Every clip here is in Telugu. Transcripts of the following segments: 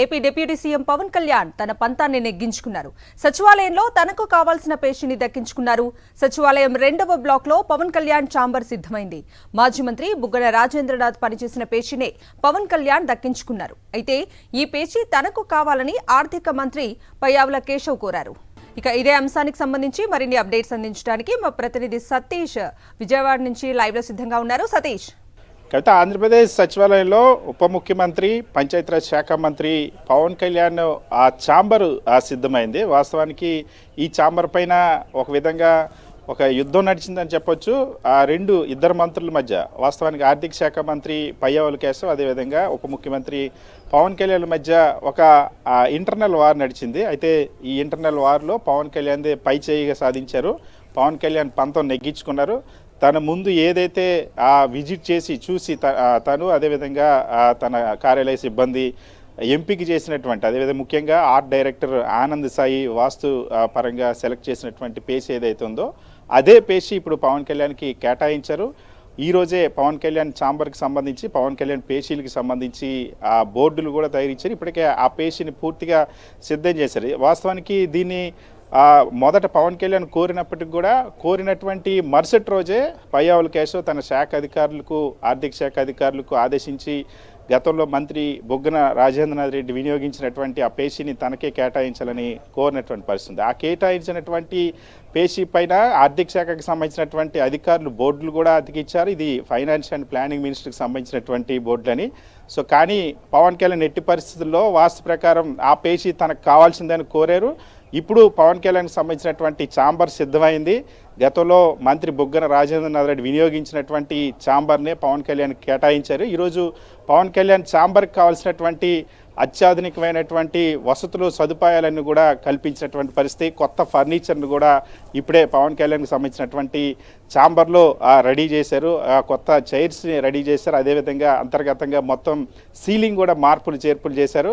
AP deputy CM Pawan Kalyan తన పంతాన్ని నెగ్గించుకున్నారు. సచివాలయంలో తనకు కావాల్సిన పేషిని దక్కించుకున్నారు. సచివాలయం 2వ బ్లాక్లో పవన్ కళ్యాణ్ ఛాంబర్ సిద్ధమైంది. మాజీ మంత్రి బుగ్గన రాజేంద్రనాథ్ పనిచేసిన పేషినే పవన్ కళ్యాణ్ దక్కించుకున్నారు. అయితే ఈ పేషి తనకు కావాలని ఆర్థిక మంత్రి పయ్యావుల కేశవ్ కోరారు. ఇక ఇదే అంశానికి సంబంధించి మరిన్ని అప్డేట్స్ అందించడానికి మా ప్రతినిధి సతీష్ విజయవాడ నుంచి లైవ్ లో సిద్ధంగా ఉన్నారు. సతీష్, కవిత, ఆంధ్రప్రదేశ్ సచివాలయంలో ఉప ముఖ్యమంత్రి పంచాయతీరాజ్ శాఖ మంత్రి పవన్ కళ్యాణ్ ఆ ఛాంబరు సిద్ధమైంది. వాస్తవానికి ఈ ఛాంబర్ పైన ఒక విధంగా ఒక యుద్ధం నడిచిందని చెప్పొచ్చు. ఆ ఇద్దరు మంత్రుల మధ్య, వాస్తవానికి ఆర్థిక శాఖ మంత్రి పయ్యావుల కేశవ్, అదేవిధంగా ఉప ముఖ్యమంత్రి పవన్ కళ్యాణ్ మధ్య ఒక ఇంటర్నల్ వార్ నడిచింది. అయితే ఈ ఇంటర్నల్ వార్లో పవన్ కళ్యాణ్ పై చేయిగా సాధించారు. పవన్ కళ్యాణ్ పంతం నెగ్గించుకున్నారు. తన ముందు ఏదైతే విజిట్ చేసి చూసి తను అదేవిధంగా తన కార్యాలయ సిబ్బంది ఎంపిక చేసినటువంటి, అదేవిధంగా ముఖ్యంగా ఆర్ట్ డైరెక్టర్ ఆనంద్ సాయి వాస్తు పరంగా సెలెక్ట్ చేసినటువంటి పేషి ఏదైతే ఉందో అదే పేషి ఇప్పుడు పవన్ కళ్యాణ్కి కేటాయించారు. ఈరోజే పవన్ కళ్యాణ్ ఛాంబర్కి సంబంధించి, పవన్ కళ్యాణ్ పేషీలకు సంబంధించి ఆ బోర్డులు కూడా తయారించారు. ఇప్పటికే ఆ పేషిని పూర్తిగా సిద్ధం చేశారు. వాస్తవానికి దీన్ని మొదట పవన్ కళ్యాణ్ కోరినప్పటికి కూడా కోరినటువంటి మరుసటి రోజే పయ్యావుల కేశవ్ తన శాఖ అధికారులకు, ఆర్థిక శాఖ అధికారులకు ఆదేశించి గతంలో మంత్రి బుగ్గన రాజేంద్రనాథ్ రెడ్డి వినియోగించినటువంటి ఆ పేషిని తనకే కేటాయించాలని కోరినటువంటి పరిస్థితి. ఆ కేటాయించినటువంటి పేషి పైన ఆర్థిక శాఖకు సంబంధించినటువంటి అధికారులు బోర్డులు కూడా అతికిచ్చారు. ఇది ఫైనాన్స్ అండ్ ప్లానింగ్ మినిస్టర్కి సంబంధించినటువంటి బోర్డులని. సో కానీ పవన్ కళ్యాణ్ ఎట్టి పరిస్థితుల్లో వాస్తు ప్రకారం ఆ పేషి తనకు కావాల్సిందని కోరారు. ఇప్పుడు పవన్ కళ్యాణ్కి సంబంధించినటువంటి ఛాంబర్ సిద్ధమైంది. గతంలో మంత్రి బుగ్గన రాజేంద్రనాథ్ రెడ్డి వినియోగించినటువంటి ఛాంబర్నే పవన్ కళ్యాణ్ కేటాయించారు. ఈరోజు పవన్ కళ్యాణ్ ఛాంబర్కి కావాల్సినటువంటి అత్యాధునికమైనటువంటి వసతులు, సదుపాయాలన్నీ కూడా కల్పించినటువంటి పరిస్థితి. కొత్త ఫర్నిచర్ను కూడా ఇప్పుడే పవన్ కళ్యాణ్కి సంబంధించినటువంటి ఛాంబర్లో రెడీ చేశారు. కొత్త చైర్స్ని రెడీ చేశారు. అదేవిధంగా అంతర్గతంగా మొత్తం సీలింగ్ కూడా మార్పులు చేర్పులు చేశారు.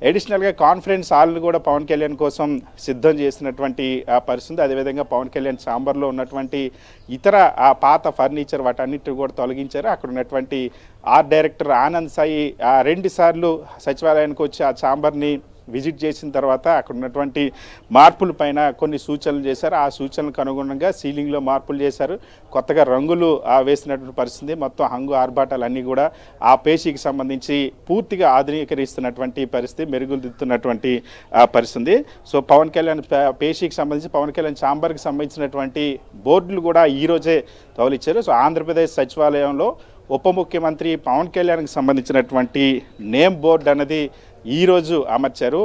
అడిషనల్గా కాన్ఫరెన్స్ హాల్ను కూడా పవన్ కళ్యాణ్ కోసం సిద్ధం చేసినటువంటి పరిస్థితి. అదేవిధంగా పవన్ కళ్యాణ్ ఛాంబర్లో ఉన్నటువంటి ఇతర పాత ఫర్నిచర్ వాటన్నిటిని కూడా తొలగించారు. అక్కడ ఉన్నటువంటి ఆర్ట్ డైరెక్టర్ ఆనంద్ సాయి 2 సార్లు సచివాలయానికి వచ్చి ఆ ఛాంబర్ని విజిట్ చేసిన తర్వాత అక్కడ ఉన్నటువంటి మార్పుల పైన కొన్ని సూచనలు చేశారు. ఆ సూచనలకు అనుగుణంగా సీలింగ్లో మార్పులు చేశారు. కొత్తగా రంగులు వేసినటువంటి పరిస్థితి. మొత్తం హంగు ఆర్భాటాలన్నీ కూడా ఆ పేషికి సంబంధించి పూర్తిగా ఆధునీకరిస్తున్నటువంటి పరిస్థితి, మెరుగుదిద్దుతున్నటువంటి పరిస్థితి. సో పవన్ కళ్యాణ్ పేషికి సంబంధించి, పవన్ కళ్యాణ్ ఛాంబర్కి సంబంధించినటువంటి బోర్డులు కూడా ఈరోజే తవలిచ్చారు. సో ఆంధ్రప్రదేశ్ సచివాలయంలో ఉప ముఖ్యమంత్రి పవన్ కళ్యాణ్కి సంబంధించినటువంటి నేమ్ బోర్డు అన్నది ఈరోజు అమర్చారు.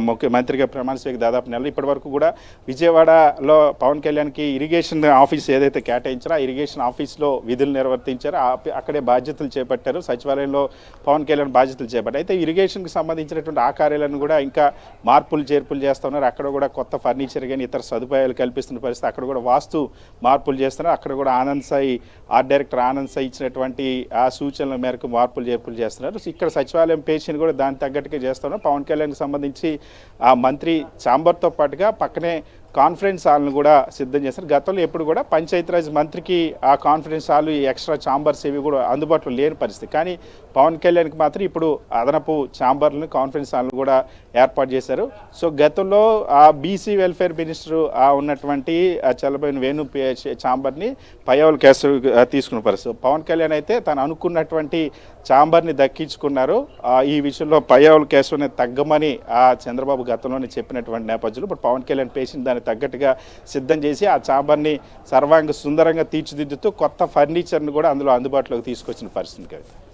ముఖ్యమంత్రిగా ప్రమాణ స్వీకారం దాదాపు నెల. ఇప్పటి వరకు కూడా విజయవాడలో పవన్ కళ్యాణ్కి ఇరిగేషన్ ఆఫీస్ ఏదైతే కేటాయించారో ఆ ఇరిగేషన్ ఆఫీస్లో విధులు నిర్వర్తించారో అక్కడే బాధ్యతలు చేపట్టారు. సచివాలయంలో పవన్ కళ్యాణ్ బాధ్యతలు చేపట్టారు. అయితే ఇరిగేషన్కి సంబంధించినటువంటి ఆ కార్యాలయాన్ని కూడా ఇంకా మార్పులు చేర్పులు చేస్తున్నారు. అక్కడ కూడా కొత్త ఫర్నిచర్ కానీ ఇతర సదుపాయాలు కల్పిస్తున్న పరిస్థితి. అక్కడ కూడా వాస్తు మార్పులు చేస్తున్నారు. అక్కడ కూడా ఆనంద్ సాయి, ఆర్ట్ డైరెక్టర్ ఆనంద్ సాయి ఇచ్చినటువంటి ఆ సూచనల మేరకు మార్పులు చేర్పులు చేస్తున్నారు. ఇక్కడ సచివాలయం పేషిని కూడా దాని తగ్గట్టు చేస్తున్నాం. పవన్ కళ్యాణ్కి సంబంధించి ఆ మంత్రి ఛాంబర్తో పాటుగా పక్కనే కాన్ఫరెన్స్ హాల్ను కూడా సిద్ధం చేశారు. గతంలో ఎప్పుడు కూడా పంచాయతీరాజ్ మంత్రికి ఆ కాన్ఫరెన్స్ హాల్, ఎక్స్ట్రా ఛాంబర్స్ ఇవి కూడా అందుబాటులో లేని పరిస్థితి. కానీ పవన్ కళ్యాణ్కి మాత్రం ఇప్పుడు అదనపు ఛాంబర్లను, కాన్ఫరెన్స్ హాల్ను కూడా ఏర్పాటు చేశారు. సో గతంలో ఆ బీసీ వెల్ఫేర్ మినిస్టర్ ఉన్నటువంటి చల్లబోయిన వేణు ఛాంబర్ని పయ్యావుల కేశవ్ తీసుకున్న పరిస్థితి. పవన్ కళ్యాణ్ అయితే తను అనుకున్నటువంటి ఛాంబర్ని దక్కించుకున్నారు. ఈ విషయంలో పయ్యావుల కేశవ్ని తగ్గమని చంద్రబాబు గతంలోనే చెప్పినటువంటి నేపథ్యంలో ఇప్పుడు పవన్ కళ్యాణ్ పేషెంట్ దానికి తగ్గట్టుగా సిద్ధం చేసి ఆ ఛాంబర్ని సర్వాంగ సుందరంగా తీర్చిదిద్దుతూ కొత్త ఫర్నిచర్ని కూడా అందులో అందుబాటులోకి తీసుకొచ్చిన పరిస్థితి.